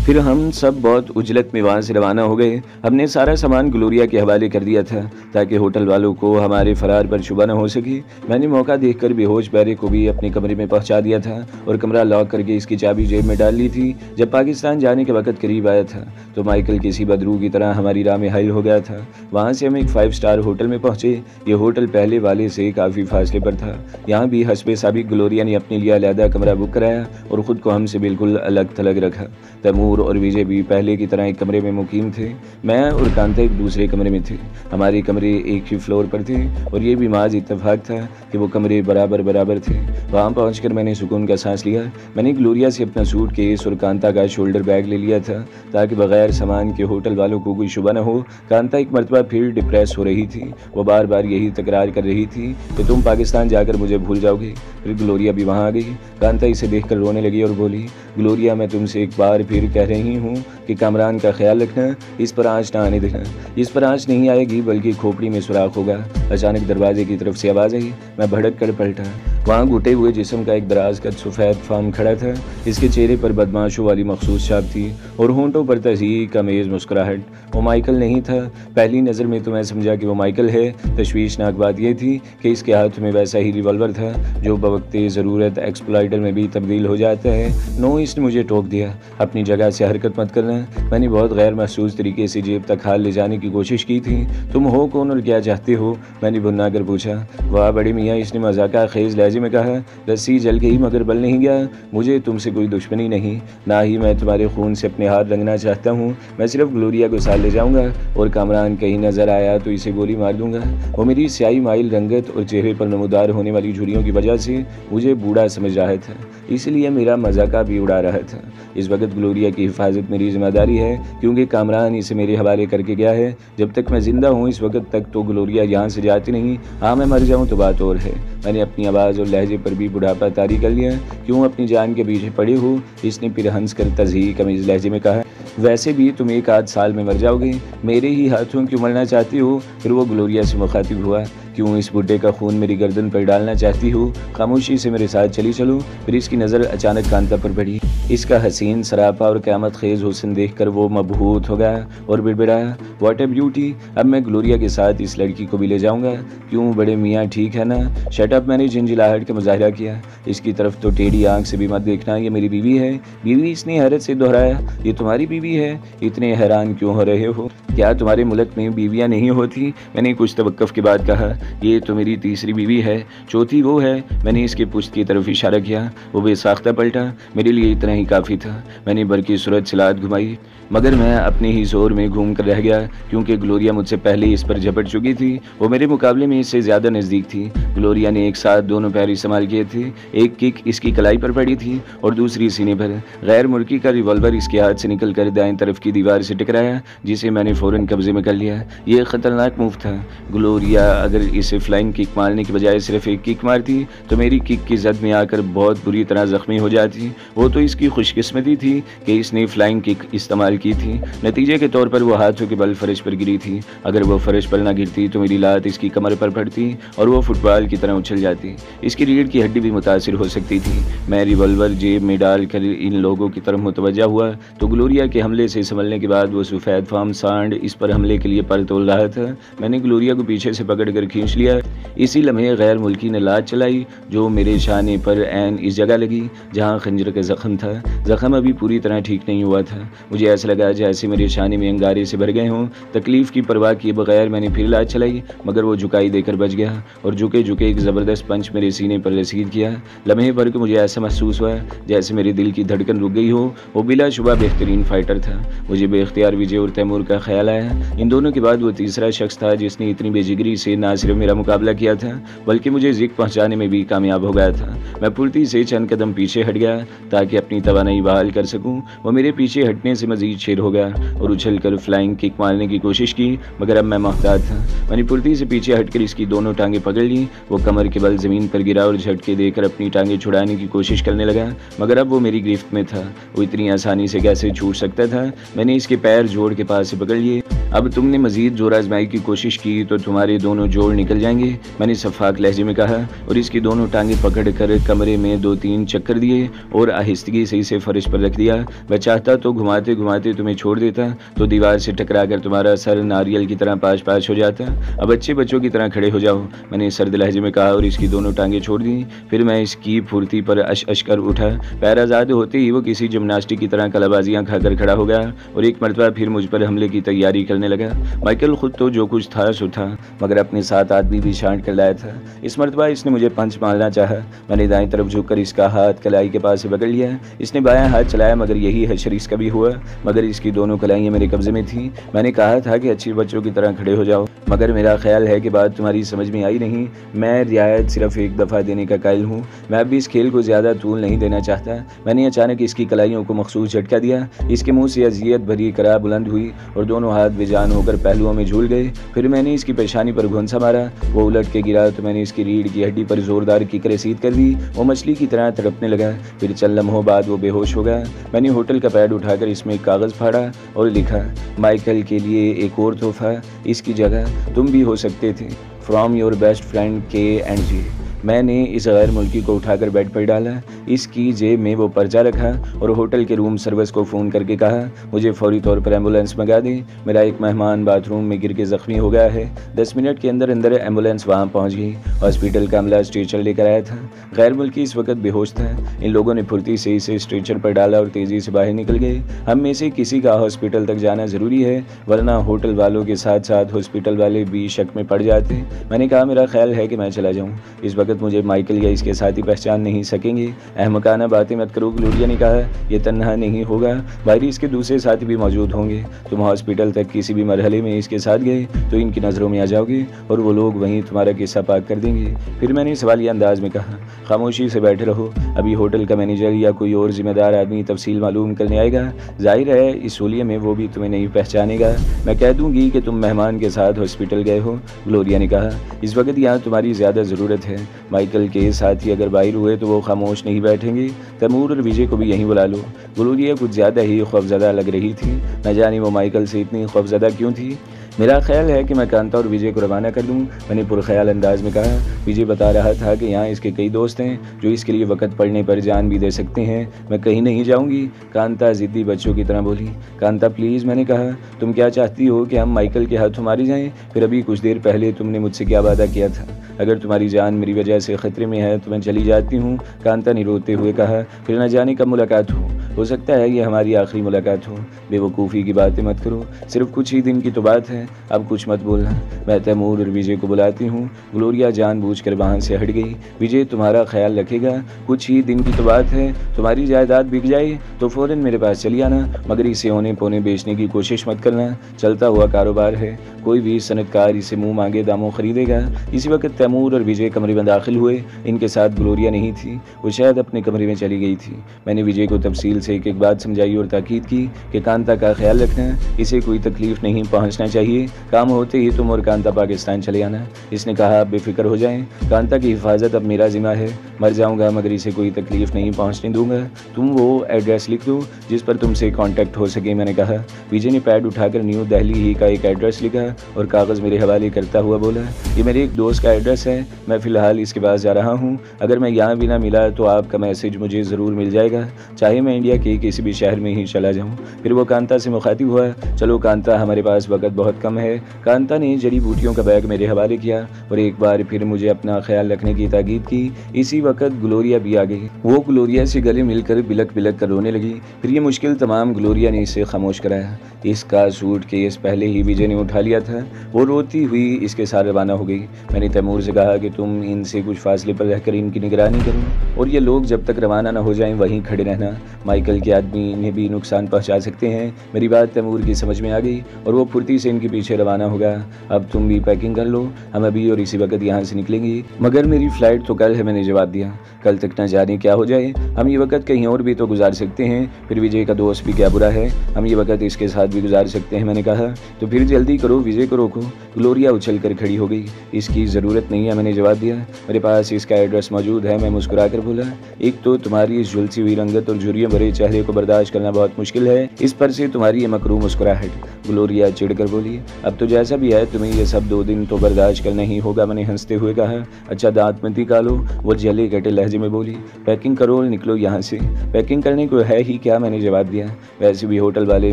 फिर हम सब बहुत उजलत में वहाँ से रवाना हो गए। हमने सारा सामान ग्लोरिया के हवाले कर दिया था ताकि होटल वालों को हमारे फरार पर शुबा न हो सके। मैंने मौका देखकर बेहोश बैरे को भी अपने कमरे में पहुंचा दिया था और कमरा लॉक करके इसकी चाबी जेब में डाल ली थी। जब पाकिस्तान जाने के वक्त करीब आया था तो माइकल किसी बदरू की तरह हमारी राह में हाइल हो गया था। वहाँ से हम एक 5 स्टार होटल में पहुंचे। ये होटल पहले वाले से काफ़ी फासले पर था। यहाँ भी हस्बे साबिक ग्लोरिया ने अपने लिए अलहदा कमरा बुक कराया और ख़ुद को हमसे बिल्कुल अलग थलग रखा। तैमूर और विजय भी पहले की तरह एक कमरे में मुकीम थे। मैं और कांता एक दूसरे कमरे में थे। हमारे कमरे एक ही फ्लोर पर थे और ये भी महज इत्तेफाक था कि वो कमरे बराबर बराबर थे। वहाँ पहुंचकर मैंने सुकून का सांस लिया। मैंने ग्लोरिया से अपना सूटकेस और कांता का शोल्डर बैग ले लिया था ताकि बगैर सामान के होटल वालों को कोई शुबा न हो। कांता एक मरतबा फिर डिप्रेस हो रही थी। वो बार बार यही तकरार कर रही थी कि तुम पाकिस्तान जाकर मुझे भूल जाओगे। फिर ग्लोरिया भी वहाँ आ गई। कांता इसे देखकर रोने लगी और बोली, ग्लोरिया मैं तुमसे एक बार फिर कह रही हूँ कि कामरान का ख्याल रखना, इस पर आँच ना आने देना। इस पर आँच नहीं आएगी बल्कि खोपड़ी में सुराख होगा। अचानक दरवाजे की तरफ से आवाज़ आई। मैं भड़क कर पलटा। वहाँ घुटे हुए जिस्म का एक दराज कद सफ़ेद फार्म खड़ा था। इसके चेहरे पर बदमाशों वाली मखसूस छाप थी और होंठों पर तज़हीक अमेज़ मुस्कुराहट। वो माइकल नहीं था। पहली नज़र में तो मैं समझा कि वो माइकल है। तशवीशनाक बात यह थी कि इसके हाथ में वैसा ही रिवॉल्वर था जो बवक्ते ज़रूरत एक्सप्लॉइटर में भी तब्दील हो जाता है। नो, इसने मुझे टोक दिया, अपनी जगह से हरकत मत करना। मैंने बहुत गैर महसूस तरीके से जेब तक हाथ ले जाने की कोशिश की थी। तुम हो कौन और क्या चाहते हो? मैंने भुन्ना कर पूछा। वाह बड़े मियाँ, इसने मजाका खेज लहजे में कहा। रस्सी जल गई मगर बल नहीं गया। मुझे तुमसे कोई दुश्मनी नहीं, ना ही मैं तुम्हारे खून से अपने हाथ रंगना चाहता हूँ। मैं सिर्फ ग्लोरिया को साथ ले जाऊँगा और कामरान कहीं नजर आया तो इसे गोली मार दूंगा। वो मेरी स्याही माइल रंगत और चेहरे पर नमूदार होने वाली झुर्रियों की वजह से मुझे बूढ़ा समझ रहा था, इसलिए मेरा मजाका भी उड़ा रहा था। इस वक्त ग्लोरिया की हिफाजत मेरी जिम्मेदारी है क्योंकि कामरान इसे मेरे हवाले करके गया है। जब तक मैं जिंदा हूँ इस वक्त तक तो ग्लोरिया यहाँ से जाती नहीं। हाँ, मैं मर जाऊँ तो बात और है। मैंने अपनी आवाज़ और लहजे पर भी बुढ़ापा तारी कर लिया। क्यों अपनी जान के पीछे पड़े हो? इसने फिर हंस कर तज़हीक अमीज़ लहजे में कहा। वैसे भी तुम 1 आध साल में मर जाओगे। मेरे ही हाथों क्यों मरना चाहती हो? फिर वो ग्लोरिया से मुखातिब हुआ। क्यों इस बुड्ढे का खून मेरी गर्दन पर डालना चाहती हो? खामोशी से मेरे साथ चली चलो। फिर इसकी नज़र अचानक कांता पर पड़ी। इसका हसीन सरापा और क़यामत खेज हुस्न देखकर वो मबहूत हो गया और बिड़बिड़ाया, व्हाट ए ब्यूटी। अब मैं ग्लोरिया के साथ इस लड़की को भी ले जाऊंगा। क्यों बड़े मियाँ, ठीक है ना? शट अप, मैंने झिंझिलाहट का मुजाहरा किया। इसकी तरफ तो टेढ़ी आंख से भी मत देखना, ये मेरी बीवी है। बीवी? इसने हैरत से दोहराया। ये तुम्हारी बीवी है? इतने हैरान क्यों हो रहे हो? क्या तुम्हारे मुल्क में बीवियाँ नहीं होती? मैंने कुछ तवक्कुफ के बाद कहा। ये तो मेरी तीसरी बीवी है, चौथी वो है। मैंने इसके पुश्त की तरफ इशारा किया। वो बेसाख्ता पलटा। मेरे लिए इतना ही काफ़ी था। मैंने बरकी सूरत से लात घुमाई मगर मैं अपने ही जोर में घूम कर रह गया क्योंकि ग्लोरिया मुझसे पहले इस पर झपट चुकी थी। वो मेरे मुकाबले में इससे ज़्यादा नज़दीक थी। ग्लोरिया ने एक साथ दोनों पैर इस्तेमाल किए थे। एक किक इसकी कलाई पर पड़ी थी और दूसरी सीने पर। गैर मुल्की का रिवॉल्वर इसके हाथ से निकल कर दाएं तरफ की दीवार से टकराया जिसे मैंने फ़ौरन कब्जे में कर लिया। ये ख़तरनाक मूव था। ग्लोरिया अगर इसे फ्लाइंग किक मारने की बजाय सिर्फ एक किक मारती तो मेरी किक की जद में आकर बहुत बुरी तरह ज़ख्मी हो जाती। वो तो इसकी खुशकिस्मती थी कि इसने फ्लाइंग किक इस्तेमाल की थी। नतीजे के तौर पर वो हाथों के बल फर्श पर गिरी थी। अगर वो फर्श पर ना गिरती तो मेरी लात इसकी कमर पर पड़ती और वो फुटबॉल की तरह उछल जाती। इसकी रीढ़ की हड्डी भी मुतासिर हो सकती थी। मैं रिवॉल्वर जेब में डालकर इन लोगों की तरफ मुतवज्जा हुआ तो ग्लोरिया के हमले से संभलने के बाद वो सफ़ेद फार्म सांड इस पर हमले के लिए पर तोल रहा था। मैंने ग्लोरिया को पीछे से पकड़ कर खींच लिया। इसी लम्हे गैर मुल्की ने लात चलाई जो मेरे शाने पर ऐन इस जगह लगी जहाँ खंजर का जख्म था। जख्म अभी पूरी तरह ठीक नहीं हुआ था। मुझे ऐसा लगा जैसे मेरे शाने में अंगारे से भर गए हों। तकलीफ की परवाह किए बगैर मैंने फिर लात चलाई मगर वो झुकाई देकर बच गया और झुके झुके एक ज़बरदस्त पंच मेरे सीने पर रसीद किया। लम्हे भर को मुझे ऐसा महसूस हुआ जैसे मेरे दिल की धड़कन रुक गई हो। वो बिलाशुबा बेहतरीन फाइटर था। मुझे बेख्तियार विजय और तैमूर का ख्याल आया। इन दोनों के बाद वो तीसरा शख्स था जिसने इतनी बेजिगरी से ना सिर्फ मेरा मुकाबला किया था बल्कि मुझे ज़िक पहुँचाने में भी कामयाब हो गया था। मैं फुर्ती से चंद कदम पीछे हट गया ताकि अपनी तवानाई बहाल कर सकूं। वो मेरे पीछे हटने से मजीद शेर हो गया और उछल कर फ्लाइंग किक मारने की कोशिश की मगर अब मैं मोहताज था। मैंने फुर्ती से पीछे हटकर इसकी दोनों टांगें पकड़ ली। वो कमर के बल ज़मीन पर गिरा और झटके देकर अपनी टांगें छुड़ाने की कोशिश करने लगा मगर अब वो मेरी गिरफ्त में था। वो इतनी आसानी से कैसे छूट सकता था? मैंने इसके पैर जोड़ के पास से पकड़ लिए। अब तुमने मजीद जोर आजमाई की कोशिश की तो तुम्हारे दोनों जोड़ निकल जाएंगे, मैंने शफाक लहजे में कहा और इसकी दोनों टांगें पकड़ कर कमरे में 2-3 चक्कर दिए और आहिस्तगी से इसे फर्श पर रख दिया। मैं चाहता तो घुमाते घुमाते तुम्हें छोड़ देता तो दीवार से टकरा कर तुम्हारा सर नारियल की तरह पाश पाश हो जाता। अब अच्छे बच्चों की तरह खड़े हो जाओ, मैंने सर्द लहजे में कहा और इसकी दोनों टांगें छोड़ दी। फिर मैं इसकी फुर्ती पर अश कर उठा। पैर आज़ाद होते ही वो किसी जिम्नास्टिक की तरह कलाबाजियाँ खाकर खड़ा हो गया और एक मरतबा फिर मुझ पर हमले की तैयारी करने लगा। माइकल खुद तो जो कुछ था सो था, मगर अपने साथ आदमी भी छांट कर लाया था। इस मरतबा इसने मुझे पंच मारना चाहा। मैंने दाएं तरफ झुककर इसका हाथ कलाई के पास से पकड़ लिया। इसने बायां हाथ चलाया मगर यही हशर इसका भी हुआ, मगर इसकी दोनों कलाइयाँ मेरे कब्जे में थीं। मैंने कहा था कि अच्छे बच्चों की तरह खड़े हो जाओ, मगर मेरा ख्याल है कि बात तुम्हारी समझ में आई नहीं। मैं रियायत सिर्फ एक दफ़ा देने का कायल हूँ, मैं अब भी इस खेल को ज़्यादा तूल नहीं देना चाहता। मैंने अचानक इसकी कलाइयों को मखसूस झटका दिया। इसके मुंह से अजियत भरी करा बुलंद हुई और दोनों हाथ बेजान होकर पहलुओं में झूल गए। फिर मैंने इसकी पेशानी पर घुंसा मारा, वो उलट के गिरा तो मैंने इसकी रीढ़ की हड्डी पर जोरदार किक रसीद कर दी। वो मछली की तरह तड़पने लगा। फिर चंद लम्हों बाद वो बेहोश हो गया। मैंने होटल का पैड उठाकर इसमें एक कागज़ फाड़ा और लिखा, माइकल के लिए एक और तोहफा, इसकी जगह तुम भी हो सकते थे, from your best friend KNG। मैंने इस गैर मुल्की को उठाकर बेड पर डाला, इसकी जेब में वो पर्चा रखा और होटल के रूम सर्विस को फ़ोन करके कहा मुझे फौरी तौर पर एम्बुलेंस मंगा दें, मेरा एक मेहमान बाथरूम में गिर के ज़ख्मी हो गया है। 10 मिनट के अंदर अंदर एम्बुलेंस वहाँ पहुँच गई। हॉस्पिटल का अमला स्ट्रेचर लेकर आया था। गैर मुल्की इस वक्त बेहोश था। इन लोगों ने फुर्ती से इसे स्ट्रेचर पर डाला और तेज़ी से बाहर निकल गए। हम में से किसी का हॉस्पिटल तक जाना ज़रूरी है, वरना होटल वालों के साथ साथ हॉस्पिटल वाले भी शक में पड़ जाते। मैंने कहा मेरा ख्याल है कि मैं चला जाऊँ, इस वक्त मुझे माइकल या इसके साथी पहचान नहीं सकेंगे। अहमकाना बातें मत करो, ग्लोरिया ने कहा, यह तन्हा नहीं होगा, बाहरी इसके दूसरे साथी भी मौजूद होंगे। तुम हॉस्पिटल तक किसी भी मरहले में इसके साथ गए तो इनकी नज़रों में आ जाओगे और वो लोग वहीं तुम्हारा किस्सा पाक कर देंगे। फिर मैंने सवालिया अंदाज में कहा, खामोशी से बैठे रहो, अभी होटल का मैनेजर या कोई और जिम्मेदार आदमी तफसील मालूम करने आएगा। जाहिर है इस सोलिये में वो भी तुम्हें नहीं पहचानेगा। मैं कह दूंगी कि तुम मेहमान के साथ हॉस्पिटल गए हो। ग्लोरिया ने कहा, इस वक्त यहाँ तुम्हारी ज़्यादा ज़रूरत है। माइकल के साथी अगर बाहर हुए तो वो खामोश नहीं बैठेंगे। तैमूर और विजय को भी यहीं बुला लो। ग्लोरिया कुछ ज़्यादा ही खौफजदा लग रही थी। न जाने वो माइकल से इतनी खौफजदा क्यों थी। मेरा ख्याल है कि मैं कांता और विजय को रवाना कर दूं, मैंने पुरख्याल अंदाज में कहा। विजय बता रहा था कि यहाँ इसके कई दोस्त हैं जो इसके लिए वक़्त पड़ने पर जान भी दे सकते हैं। मैं कहीं नहीं जाऊँगी, कांता ज़िद्दी बच्चों की तरह बोली। कांता प्लीज़, मैंने कहा, तुम क्या चाहती हो कि हम माइकल के हाथों मारे जाएं? फिर अभी कुछ देर पहले तुमने मुझसे क्या वादा किया था? अगर तुम्हारी जान मेरी वजह से ख़तरे में है तो मैं चली जाती हूँ, कांता ने रोते हुए कहा। फिर न जाने कब मुलाकात हो सकता है ये हमारी आखिरी मुलाकात हो। बेवकूफ़ी की बातें मत करो, सिर्फ कुछ ही दिन की तो बात है, अब कुछ मत बोलना। मैं तैमूर और विजय को बुलाती हूँ। ग्लोरिया जानबूझकर वहाँ से हट गई। विजय तुम्हारा ख्याल रखेगा, कुछ ही दिन की तो बात है, तुम्हारी जायदाद बिक जाए तो फ़ौरन मेरे पास चली आना, मगर इसे औने पौने बेचने की कोशिश मत करना। चलता हुआ कारोबार है, कोई भी सनतकार इसे मुँह मांगे दामों खरीदेगा। इसी वक्त तैमूर और विजय कमरे में दाखिल हुए। इनके साथ ग्लोरिया नहीं थी, वो शायद अपने कमरे में चली गई थी। मैंने विजय को तफसील से एक एक बात समझाई और ताकीद की कि कांता का ख्याल रखना, इसे कोई तकलीफ नहीं पहुंचना चाहिए। काम होते ही तुम और कांता पाकिस्तान चले आना। इसने कहा, आप बेफिक्र हो जाएं, कांता की हिफाजत अब मेरा जिम्मा है। मर जाऊंगा मगर इसे कोई तकलीफ नहीं पहुंचने दूंगा। तुम वो एड्रेस लिख दो जिस पर तुमसे कांटेक्ट हो सके, मैंने कहा। विजय ने पैड उठाकर न्यू दिल्ली ही का एक एड्रेस लिखा और कागज़ मेरे हवाले करता हुआ बोला, ये मेरे एक दोस्त का एड्रेस है, मैं फ़िलहाल इसके पास जा रहा हूँ। अगर मैं यहाँ भी ना मिला तो आपका मैसेज मुझे ज़रूर मिल जाएगा, चाहे मैं इंडिया के किसी भी शहर में ही चला जाऊँ। फिर वो कांता से मुखातिब हुआ, चलो कांता, हमारे पास वक्त बहुत कम है। कांता ने जड़ी बूटियों का बैग मेरे हवाले किया और एक बार फिर मुझे अपना ख्याल रखने की ताकीद की। इसी वक्त ग्लोरिया भी आ गई। वो ग्लोरिया से गले मिलकर बिलक बिलक कर रोने लगी। फिर ये मुश्किल तमाम ग्लोरिया ने इसे खामोश कराया। इसका सूटकेस पहले ही विजय ने उठा लिया था। वो रोती हुई इसके साथ रवाना हो गई। मैंने तैमूर से कहा कि तुम इनसे कुछ फासले पर रहकर इनकी निगरानी करो और ये लोग जब तक रवाना न हो जाएं वहीं खड़े रहना। माइकल के आदमी इन्हें भी नुकसान पहुंचा सकते हैं। मेरी बात तैमूर की समझ में आ गई और वो फुर्ती से इनके पीछे रवाना होगा। अब तुम भी पैकिंग कर लो, हम अभी और इसी वक्त यहाँ से निकलेंगे। मगर मेरी फ़्लाइट तो कल है, मैंने जवाब दिया। कल तक न जाने क्या हो जाए, हम ये वक्त कहीं और भी तो गुजार सकते हैं। फिर विजय का दोस्त भी क्या बुरा है, हम ये वक्त इसके साथ भी गुजार सकते हैं। मैंने कहा तो फिर जल्दी करो, विजय को रोको। ग्लोरिया उछल कर खड़ी हो गई। इसकी ज़रूरत नहीं है, मैंने जवाब दिया। मेरे पास इसका एड्रेस मौजूद है। मैं मुस्कुरा कर बोला, एक तो तुम्हारी इस झुलसी हुई रंगत और झुर्रियों भरे चेहरे को बर्दाश्त करना बहुत मुश्किल है, इस पर से तुम्हारी ये मकरू मुस्कुराहट। ग्लोरिया चिढ़कर बोली, अब तो जैसा भी है तुम्हें ये सब 2 दिन तो बर्दाश्त करना ही होगा। मैंने हंसते हुए कहा, अच्छा दांत मत निकालो। वो जले कटे लहजे में बोली, पैकिंग करो और निकलो यहाँ से। पैकिंग करने को है ही क्या, मैंने जवाब दिया। वैसे भी होटल वाले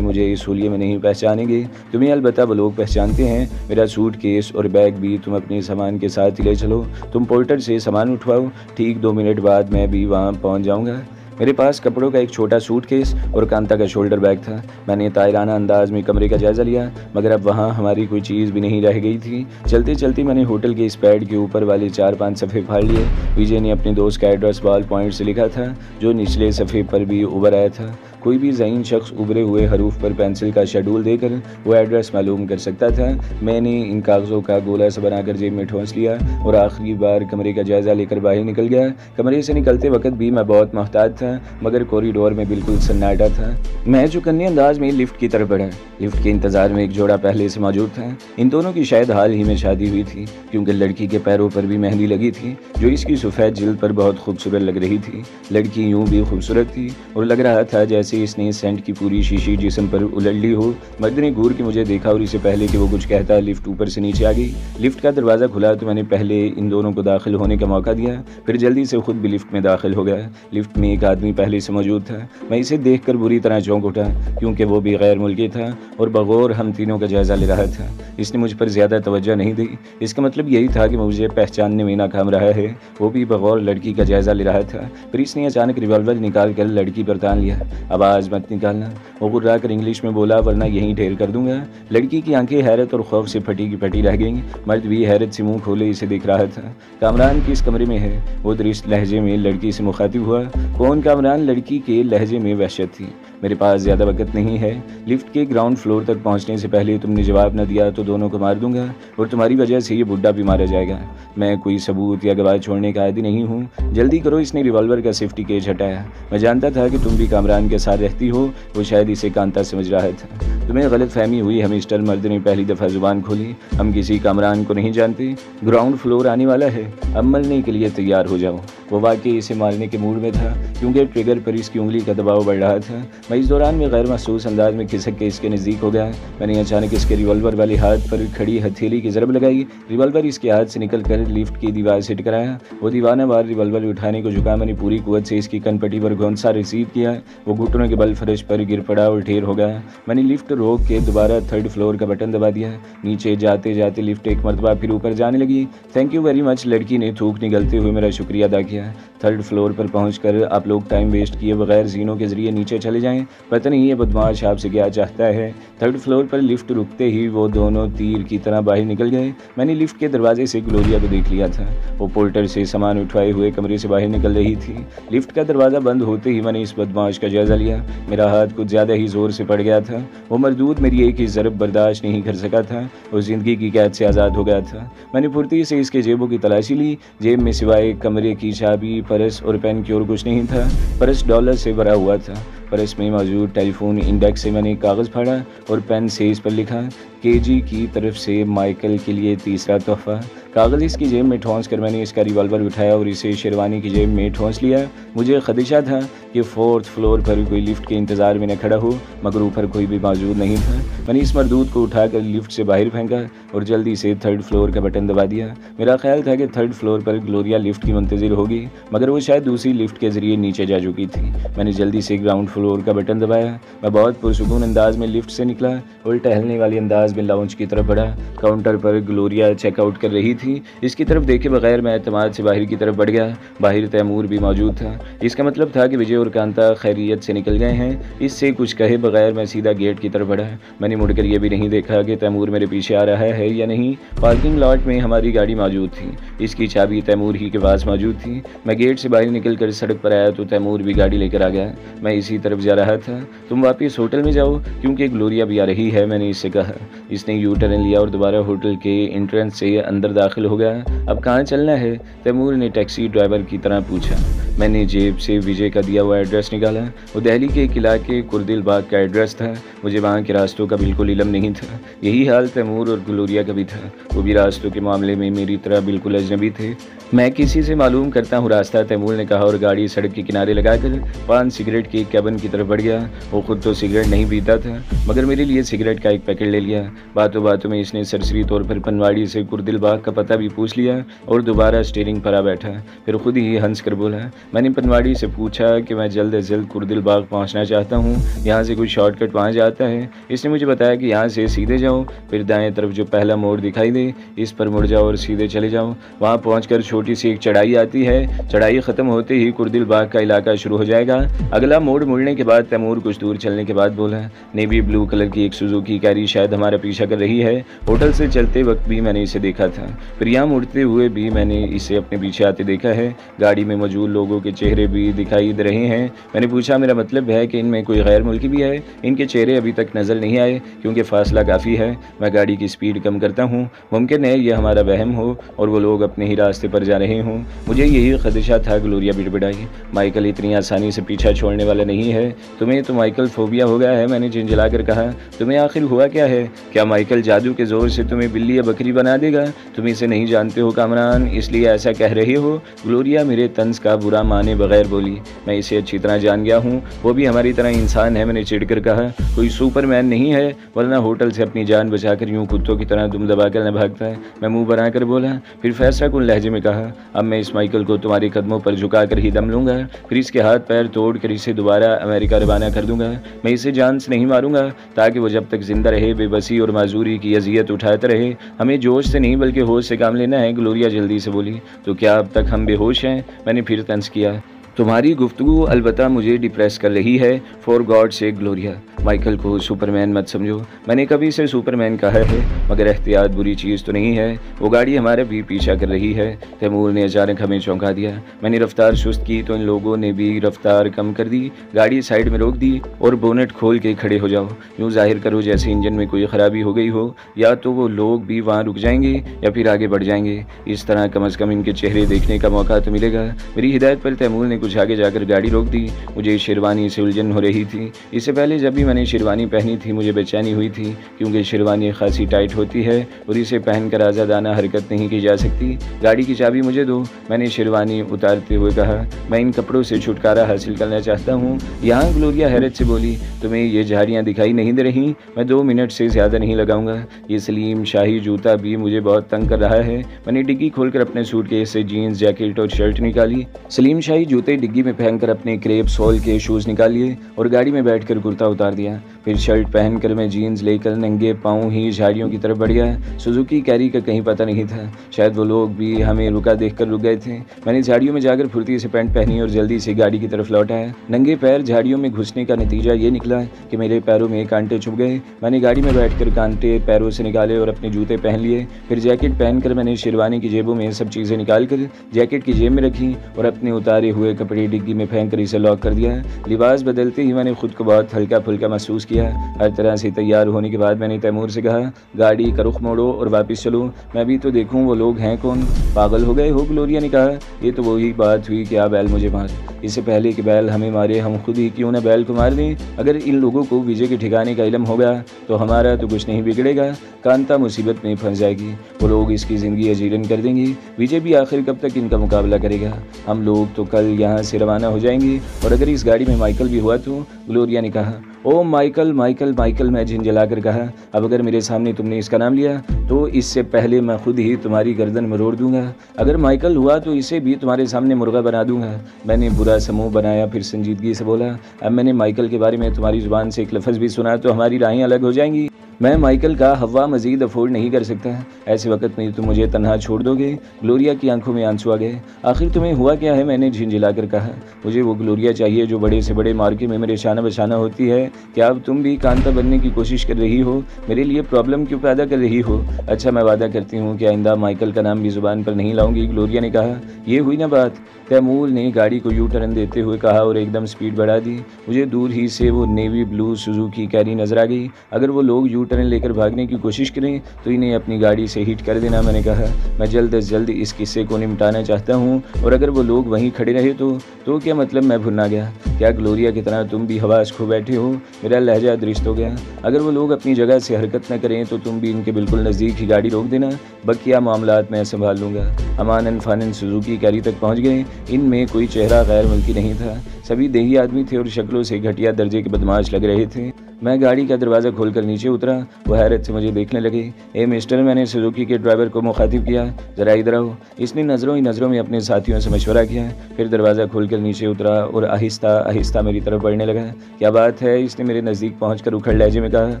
मुझे इस हुलिये में नहीं पहचानेंगे, तुम्हें अलबत्ता वो लोग पहचानते हैं। मेरा सूटकेस और बैग भी तुम अपने सामान के साथ ही ले चलो। तुम पोर्टर से सामान उठवाओ, ठीक 2 मिनट बाद मैं भी वहाँ पहुँच जाऊँगा। मेरे पास कपड़ों का एक छोटा सूटकेस और कांता का शोल्डर बैग था। मैंने तायराना अंदाज में कमरे का जायजा लिया, मगर अब वहाँ हमारी कोई चीज़ भी नहीं रह गई थी। चलते चलते मैंने होटल के इस पैड के ऊपर वाले 4-5 सफ़े फाड़ लिए। विजय ने अपने दोस्त का एड्रेस बॉल पॉइंट से लिखा था, जो निचले सफ़े पर भी उभर आया था। कोई भी ज़हीन शख्स उभरे हुए हरूफ पर पेंसिल का शेड्यूल देकर वो एड्रेस मालूम कर सकता था। मैंने इन कागज़ों का गोला सा बनाकर जेब में ठूंस लिया और आखिरी बार कमरे का जायज़ा लेकर बाहर निकल गया। कमरे से निकलते वक्त भी मैं बहुत मोहतात था, मगर कॉरिडोर में बिल्कुल सन्नाटा था। मैं जो कन्या अंदाज में लिफ्ट की तरफ बढ़ा। लिफ्ट के इंतजार में एक जोड़ा पहले से मौजूद था। इन दोनों की शायद हाल ही में शादी हुई थी, क्योंकि लड़की के पैरों पर भी मेहंदी लगी थी, जो इसकी सफ़ेद जिल्द पर बहुत खूबसूरत लग रही थी। लड़की यूं भी खूबसूरत थी और लग रहा था जैसे इसने सेंट की पूरी शीशी जिस्म पर उलट ली हो। मर्द ने घूर के मुझे देखा और इससे पहले कि वो कुछ कहता, लिफ्ट ऊपर से नीचे आ गई। लिफ्ट का दरवाज़ा खुला तो मैंने पहले इन दोनों को दाखिल होने का मौका दिया, फिर जल्दी से खुद भी लिफ्ट में दाखिल हो गया। लिफ्ट में एक आदमी पहले से मौजूद था। मैं इसे देखकर बुरी तरह चौंक उठा, क्योंकि वो भी गैर मुल्की था और बगौर हम तीनों का जायज़ा ले रहा था। इसने मुझ पर ज़्यादा तवज्जो नहीं दी। इसका मतलब यही था कि मुझे पहचानने में नाकाम रहा है। वो भी बगौर लड़की का जायज़ा ले रहा था। फिर इसने अचानक रिवॉल्वर निकाल कर लड़की पर तान लिया। आवाज़ मत निकालना, वो गुर्रा कर इंग्लिश में बोला, वरना यहीं ढेर कर दूंगा। लड़की की आंखें हैरत और खौफ से फटी की फटी रह गईं। मर्द भी हैरत से मुंह खोले इसे देख रहा था। कामरान किस कमरे में है? वो दरिस्त लहजे में लड़की से मुखातिब हुआ। कौन कामरान? लड़की के लहजे में वहशत थी। मेरे पास ज़्यादा वक्त नहीं है। लिफ्ट के ग्राउंड फ्लोर तक पहुंचने से पहले तुमने जवाब न दिया तो दोनों को मार दूंगा और तुम्हारी वजह से ये बुढ़ा भी मारा जाएगा। मैं कोई सबूत या गवाह छोड़ने का आदी नहीं हूँ। जल्दी करो। इसने रिवॉल्वर का सेफ्टी केज हटाया। मैं जानता था कि तुम भी कामरान के साथ रहती हो। वो शायद इसे कांता समझ रहा था। तुम्हें गलत फहमी हुई है मिस्टर। मर्द ने पहली दफ़ा जुबान खोली। हम किसी कामरान को नहीं जानते। ग्राउंड फ्लोर आने वाला है, अब मरने के लिए तैयार हो जाओ। वो वाकई इसे मारने के मूड में था, क्योंकि ट्रिगर पर इसकी उंगली का दबाव बढ़ रहा था। मैं इस दौरान में गैर महसूस अंदाज में खिसक के इसके नज़दीक हो गया। मैंने अचानक इसके रिवॉल्वर वाले हाथ पर खड़ी हथेली की ज़रब लगाई। रिवॉल्वर इसके हाथ से निकल कर लिफ्ट की दीवार से टकराया। वो दीवाना वार रिवॉल्वर उठाने को झुका। मैंने पूरी कुव्वत से इसकी कनपट्टी पर घोंसा रिसीव किया। वो घुटनों के बल फर्श पर गिर पड़ा और ढेर हो गया। मैंने लिफ्ट रोक के दोबारा 3rd फ्लोर का बटन दबा दिया। नीचे जाते जाते लिफ्ट एक मरतबा फिर ऊपर जाने लगी। Thank you very much. लड़की ने थूक निगलते हुए मेरा शुक्रिया अदा किया। 3rd फ्लोर पर पहुंचकर आप लोग टाइम वेस्ट किए बगैर जीनों के जरिए नीचे चले जाएं। पता नहीं ये बदमाश आपसे क्या चाहता है। 3rd फ्लोर पर लिफ्ट रुकते ही वो दोनों तीर की तरह बाहर निकल गए। मैंने लिफ्ट के दरवाजे से ग्लोरिया को देख लिया था। वो पोर्टर से सामान उठाए हुए कमरे से बाहर निकल रही थी। लिफ्ट का दरवाज़ा बंद होते ही मैंने इस बदमाश का जायज़ा लिया। मेरा हाथ कुछ ज़्यादा ही ज़ोर से पड़ गया था। वो मरदूद मेरी एक ही ज़रब बर्दाश्त नहीं कर सका था और ज़िंदगी की कैद से आज़ाद हो गया था। मैंने फुर्ती से इसके जेबों की तलाशी ली। जेब में सिवाय कमरे की चाबी, पर्स और पेन की और कुछ नहीं था। पर्स डॉलर से भरा हुआ था। पर्स में मौजूद टेलीफोन इंडेक्स से मैंने कागज़ फाड़ा और पेन से इस पर लिखा, केजी की तरफ से माइकल के लिए तीसरा तोहफा। कागज़ इसकी जेब में ठोंस कर मैंने इसका रिवॉल्वर उठाया और इसे शेरवानी की जेब में ठोंस लिया। मुझे खदशा था कि 4th फ्लोर पर कोई लिफ्ट के इंतज़ार में न खड़ा हो, मगर ऊपर कोई भी मौजूद नहीं था। मैंने इस मरदूद को उठाकर लिफ्ट से बाहर फेंका और जल्दी से 3rd फ्लोर का बटन दबा दिया। मेरा ख्याल था कि 3rd फ्लोर पर ग्लोरिया लिफ्ट की मुंतज़िर होगी, मगर वो शायद दूसरी लिफ्ट के ज़रिए नीचे जा चुकी थी। मैंने जल्दी से ग्राउंड फ्लोर का बटन दबाया। मैं बहुत पुरसुकून अंदाज में लिफ्ट से निकला और टहलने वाले अंदाज में लाउंज की तरफ बढ़ा। काउंटर पर ग्लोरिया चेकआउट कर रही थी। इसकी तरफ देखे बगैर मैं एतमाद से बाहर की तरफ बढ़ गया। बाहर तैमूर भी मौजूद था। इसका मतलब था कि विजय और कांता खैरियत से निकल गए हैं। इससे कुछ कहे बगैर मैं सीधा गेट की तरफ बढ़ा। मैंने मुड़कर यह भी नहीं देखा कि तैमूर मेरे पीछे आ रहा है या नहीं। पार्किंग लॉट में हमारी गाड़ी मौजूद थी। इसकी चाबी तैमूर ही के पास मौजूद थी। मैं गेट से बाहर निकल कर सड़क पर आया तो तैमूर भी गाड़ी लेकर आ गया। मैं इसी तरह तरफ जा रहा था। तुम वापस होटल में जाओ क्योंकि ग्लोरिया भी आ रही है, मैंने इससे कहा। इसने यू टर्न लिया और दोबारा होटल के एंट्रेंस से अंदर दाखिल हो गया। अब कहाँ चलना है? तैमूर ने टैक्सी ड्राइवर की तरह पूछा। मैंने जेब से विजय का दिया हुआ एड्रेस निकाला। वो दिल्ली के एक इलाके कुर्दिल बाग का एड्रेस था। मुझे वहाँ के रास्तों का बिल्कुल इल्म नहीं था। यही हाल तैमूर और ग्लोरिया का भी था। वो भी रास्तों के मामले में मेरी तरह बिल्कुल अजनबी थे। मैं किसी से मालूम करता हूँ रास्ता, तैमूर ने कहा और गाड़ी सड़क के किनारे लगाकर पान सिगरेट की कैबिन की तरफ बढ़ गया। वो खुद तो सिगरेट नहीं पीता था मगर मेरे लिए सिगरेट का एक पैकेट ले लिया। बातों बातों में इसने सरसरी तौर पर पनवाड़ी से कुर्दिल बाग का पता भी पूछ लिया और दोबारा स्टीयरिंग पर आ बैठा। फिर खुद ही हंस कर बोला। मैंने पनवाड़ी से पूछा कि मैं जल्द से जल्द कुर्दिल बाग पहुँचना चाहता हूँ, यहाँ से कोई शॉर्टकट वहाँ जाता है? इसने मुझे बताया कि यहाँ से सीधे जाओ, फिर दाएं तरफ जो पहला मोड़ दिखाई दे इस पर मुड़ जाओ और सीधे चले जाओ। वहाँ पहुँचकर छोटी सी एक चढ़ाई आती है। चढ़ाई खत्म होते ही कुर्दिल बाग का इलाका शुरू हो जाएगा। अगला मोड़ मुड़ने के बाद तैमूर कुछ दूर चलने के बाद बोला। नेवी ब्लू कलर की एक सुजुकी कैरी शायद हमारा पीछा कर रही है। होटल से चलते वक्त भी मैंने इसे देखा था, फिर यहाँ मुड़ते हुए भी मैंने इसे अपने पीछे आते देखा है। गाड़ी में मौजूद लोगों के चेहरे भी दिखाई दे रहे हैं। मैंने पूछा मेरा मतलब है कि इनमें कोई गैर मुल्की भी है? इनके चेहरे अभी तक नजर नहीं आए क्योंकि फासला काफ़ी है। मैं गाड़ी की स्पीड कम करता हूँ, मुमकिन है यह हमारा वहम हो और वो लोग अपने ही रास्ते पर जा रहे हों। मुझे यही खदशा था। ग्लोरिया बिड़बिड़ाई। माइकल इतनी आसानी से पीछा छोड़ने वाला नहीं है। तुम्हें तो माइकल फोबिया हो गया है, मैंने झिंझलाकर कहा। तुम्हें आखिर हुआ क्या है? क्या माइकल जादू के जोर से तुम्हें बिल्ली या बकरी बना देगा? तुम इसे नहीं जानते हो कामरान, इसलिए ऐसा कह रहे हो? ग्लोरिया मेरे तंज का बुरा माने बगैर बोली। मैं इसे अच्छी तरह जान गया हूँ, वो भी हमारी तरह इंसान है, मैंने चिढ़कर कहा। कोई सुपरमैन नहीं है, वरना होटल से अपनी जान बचाकर यूं कुत्तों की तरह दुम दबाकर न भागता है। मैं मुंह बनाकर बोला। फिर फैसला कुन लहजे में कहा। अब मैं इस माइकल को तुम्हारे कदमों पर झुकाकर ही दम लूंगा, फिर इसके हाथ पैर तोड़कर इसे दोबारा अमेरिका रवाना कर दूंगा। मैं इसे जान से नहीं मारूंगा ताकि वो जब तक जिंदा रहे बेबसी और माजूरी की अजियत उठाता रहे। हमें जोश से नहीं बल्कि होश से काम लेना है, ग्लोरिया जल्दी से बोली। तो क्या अब तक हम बेहोश हैं? मैंने फिर तंज किया। तुम्हारी गुफ्तगू अलबत्ता मुझे डिप्रेस कर रही है। फॉर गॉड से ग्लोरिया, माइकल को सुपरमैन मत समझो। मैंने कभी से सुपरमैन कहा है, मगर एहतियात बुरी चीज़ तो नहीं है। वो गाड़ी हमारा भी पीछा कर रही है। तैमूर ने अचानक हमें चौंका दिया। मैंने रफ्तार सुस्त की तो इन लोगों ने भी रफ्तार कम कर दी। गाड़ी साइड में रोक दी और बोनेट खोल के खड़े हो जाओ। यूँ जाहिर करो जैसे इंजन में कोई ख़राबी हो गई हो। या तो वो लोग भी वहाँ रुक जाएंगे या फिर आगे बढ़ जाएंगे। इस तरह कम अज़ कम इनके चेहरे देखने का मौका तो मिलेगा। मेरी हिदायत पर तैमूर ने कुछ आगे जाकर गाड़ी रोक दी। मुझे शेरवानी से उलझन हो रही थी। इससे पहले जब भी मैंने शेरवानी पहनी थी मुझे बेचैनी हुई थी, क्योंकि शेरवानी खासी टाइट होती है और इसे पहनकर आज़ादाना हरकत नहीं की जा सकती। गाड़ी की चाबी मुझे दो, मैंने शेरवानी उतारते हुए कहा। मैं इन कपड़ों से छुटकारा हासिल करना चाहता हूँ। यहाँ ग्लोरिया हैरत से बोली। तुम्हें ये झाड़ियाँ दिखाई नहीं दे रही? मैं 2 मिनट से ज़्यादा नहीं लगाऊंगा। ये सलीम शाही जूता भी मुझे बहुत तंग कर रहा है। मैंने डिग्गी खोलकर अपने सूटकेस से जीन्स, जैकेट और शर्ट निकाली। सलीम शाही जूते डिग्गी में पहनकर अपने क्रेप सोल के शूज़ निकाल लिए और गाड़ी में बैठकर कुर्ता उतार दिया। फिर शर्ट पहनकर मैं जीन्स लेकर नंगे पाँव ही झाड़ियों की तरफ बढ़ गया। सुजुकी कैरी का कहीं पता नहीं था। शायद वो लोग भी हमें रुका देखकर रुक गए थे। मैंने झाड़ियों में जाकर फुर्ती से पैंट पहनी और जल्दी से गाड़ी की तरफ लौट आया। नंगे पैर झाड़ियों में घुसने का नतीजा ये निकला कि मेरे पैरों में कांटे चुभ गए। मैंने गाड़ी में बैठकर कांटे पैरों से निकाले और अपने जूते पहन लिए। फिर जैकेट पहनकर मैंने शेरवानी की जेबों में सब चीज़ें निकालकर जैकेट की जेब में रखी और अपने उतारे हुए कपड़े डिग्गी में फेंक कर इसे लॉक कर दिया। लिबास बदलते ही मैंने खुद को बहुत हल्का फुल्का महसूस किया। हर तरह से तैयार होने के बाद मैंने तैमूर से कहा, गाड़ी का रुख मोड़ो और वापस चलो, मैं भी तो देखूं वो लोग हैं कौन। पागल हो गए हो? ग्लोरिया ने कहा। ये तो वही बात हुई कि आप बैल मुझे मार। इससे पहले कि बैल हमें मारे हम खुद ही क्यों न बैल को मार दें। अगर इन लोगों को विजय के ठिकाने का इल्म होगा तो हमारा तो कुछ नहीं बिगड़ेगा। कांता मुसीबत में फंस जाएगी, वो लोग इसकी ज़िंदगी अजीरन कर देंगे। विजय भी आखिर कब तक इनका मुकाबला करेगा। हम लोग तो कल यहाँ से रवाना हो जाएंगे और अगर इस गाड़ी में माइकल भी हुआ तो। ग्लोरिया ने कहा। ओ माइकल माइकल माइकल, मैं झिंझला कर कहा। अब अगर मेरे सामने तुमने इसका नाम लिया तो इससे पहले मैं खुद ही तुम्हारी गर्दन मरोड़ दूंगा। अगर माइकल हुआ तो इसे भी तुम्हारे सामने मुर्गा बना दूंगा। मैंने बुरा समूह बनाया, फिर संजीदगी से बोला। अब मैंने माइकल के बारे में तुम्हारी जुबान से एक लफ्ज़ भी सुना तो हमारी राहें अलग हो जाएंगी। मैं माइकल का हवा मजीद अफोर्ड नहीं कर सकता। ऐसे वक्त में तुम मुझे तन्हा छोड़ दोगे? ग्लोरिया की आंखों में आंसू आ गए। आखिर तुम्हें हुआ क्या है? मैंने झिंझिलाकर कहा। मुझे वो ग्लोरिया चाहिए जो बड़े से बड़े मार्के में मेरे शाना बशाना होती है। क्या अब तुम भी कांता बनने की कोशिश कर रही हो? मेरे लिए प्रॉब्लम क्यों पैदा कर रही हो? अच्छा, मैं वादा करती हूँ कि आइंदा माइकल का नाम भी जुबान पर नहीं लाऊंगी, ग्लोरिया ने कहा। यह हुई ना बात। तैमूर ने गाड़ी को यू टर्न देते हुए कहा और एकदम स्पीड बढ़ा दी। मुझे दूर ही से वो नेवी ब्लू सुजुकी कैरी नजर आ गई। अगर वो लोग यू टर्न लेकर भागने की कोशिश करें तो इन्हें अपनी गाड़ी से हिट कर देना, मैंने कहा। मैं जल्द से जल्द इस किस्से को निपटाना चाहता हूँ और अगर वो लोग वहीं खड़े रहे तो क्या मतलब? मैं भुना गया। क्या ग्लोरिया की तरह तुम भी हवास खो बैठे हो? मेरा लहजा दुरुस्त हो गया। अगर वो लोग अपनी जगह से हरकत न करें तो तुम भी इनके बिल्कुल नज़दीक ही गाड़ी रोक देना। बकिया मामलात मैं संभाल लूँगा। अमानन फानन सुजुकी कैरी तक पहुँच गए। इनमें कोई चेहरा गैर मुल्की नहीं था। सभी देही आदमी थे और शक्लों से घटिया दर्जे के बदमाश लग रहे थे। मैं गाड़ी का दरवाज़ा खोलकर नीचे उतरा। वो हैरत से मुझे देखने लगे। ए मिस्टर, मैंने सुजुकी के ड्राइवर को मुखातिब किया, ज़रा इधर आओ। इसने नज़रों ही नज़रों में अपने साथियों से मशवरा किया, फिर दरवाज़ा खोलकर नीचे उतरा और आहिस्ता आहिस्ता मेरी तरफ बढ़ने लगा। क्या बात है? इसने मेरे नज़दीक पहुँचकर उखड़ लहजे में कहा।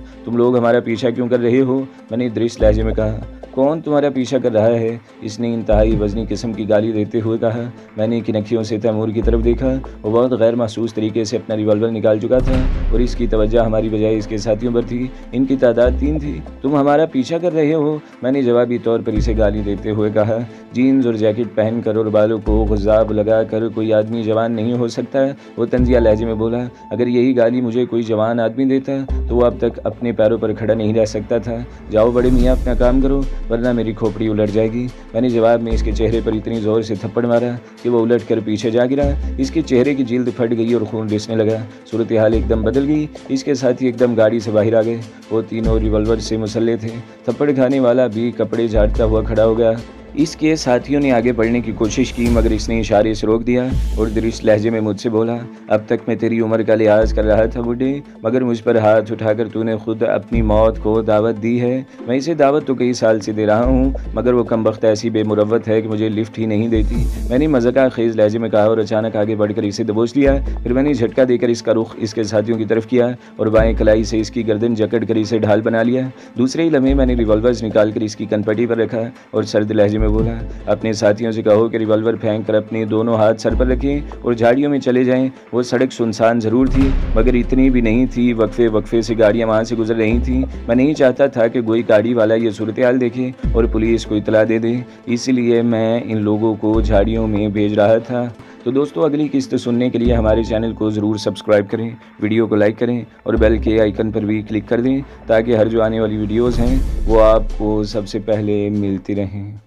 तुम लोग हमारा पीछा क्यों कर रहे हो? मैंने दृष्ट लहजे में कहा। कौन तुम्हारा पीछा कर रहा है? इसने इंतहाई वजनी किस्म की गाली देते हुए कहा। मैंने किनखियों से तैमूर की तरफ देखा। वो बहुत गैर महसूस तरीके से अपना रिवॉल्वर निकाल चुका था और इसकी तवज्जो हमारी बजाय इसके साथियों पर थी। इनकी तादाद 3 थी। तुम हमारा पीछा कर रहे हो? मैंने जवाबी तौर पर इसे गाली देते हुए कहा। जीन्स और जैकेट पहनकर और बालों को गुज़ाब लगा कर कोई आदमी जवान नहीं हो सकता। वो तंजिया लहजे में बोला। अगर यही गाली मुझे कोई जवान आदमी देता तो वो अब तक अपने पैरों पर खड़ा नहीं रह सकता था। जाओ बड़े मियाँ, अपना काम करो वरना मेरी खोपड़ी उलट जाएगी। मैंने जवाब में इसके चेहरे पर इतनी ज़ोर से थप्पड़ मारा कि वो उलट कर पीछे जा गिरा। इसके चेहरे की जिल्द फट गई और खून रिसने लगा। सूरत हाल एकदम बदल गई। इसके साथ ही एकदम गाड़ी से बाहर आ गए। वो तीनों रिवॉल्वर से मुसल्ले थे। थप्पड़ खाने वाला भी कपड़े झाड़ता हुआ खड़ा हो गया। इसके साथियों ने आगे बढ़ने की कोशिश की मगर इसने इशारे से रोक दिया और दृष्ट लहजे में मुझसे बोला। अब तक मैं तेरी उम्र का लिहाज कर रहा था बूढ़े, मगर मुझ पर हाथ उठाकर तूने खुद अपनी मौत को दावत दी है। मैं इसे दावत तो कई साल से दे रहा हूँ मगर वो कमबख्त ऐसी बेमुरव्वत है कि मुझे लिफ्ट ही नहीं देती। मैंने मज़ाक़ खेज़ लहजे में कहा और अचानक आगे बढ़कर इसे दबोच लिया। फिर मैंने झटका देकर इसका रुख इसके साथियों की तरफ किया और बाएं कलाई से इसकी गर्दन जकड़ कर इसे ढाल बना लिया। दूसरे ही लम्हे मैंने रिवॉल्वर्स निकाल कर इसकी कनपटी पर रखा और सर्द लहजे में बोला। अपने साथियों से कहो कि रिवॉल्वर फेंक कर अपने दोनों हाथ सर पर रखें और झाड़ियों में चले जाएं। वो सड़क सुनसान ज़रूर थी मगर इतनी भी नहीं थी। वक्फे वक्फे से गाड़ियां वहां से गुजर रही थीं। मैं नहीं चाहता था कि कोई गाड़ी वाला ये सूरत हाल देखे और पुलिस को इतला दे दे, इसलिए मैं इन लोगों को झाड़ियों में भेज रहा था। तो दोस्तों, अगली किस्त सुनने के लिए हमारे चैनल को ज़रूर सब्सक्राइब करें, वीडियो को लाइक करें और बेल के आइकन पर भी क्लिक कर दें ताकि हर जो आने वाली वीडियोज़ हैं वो आपको सबसे पहले मिलती रहें।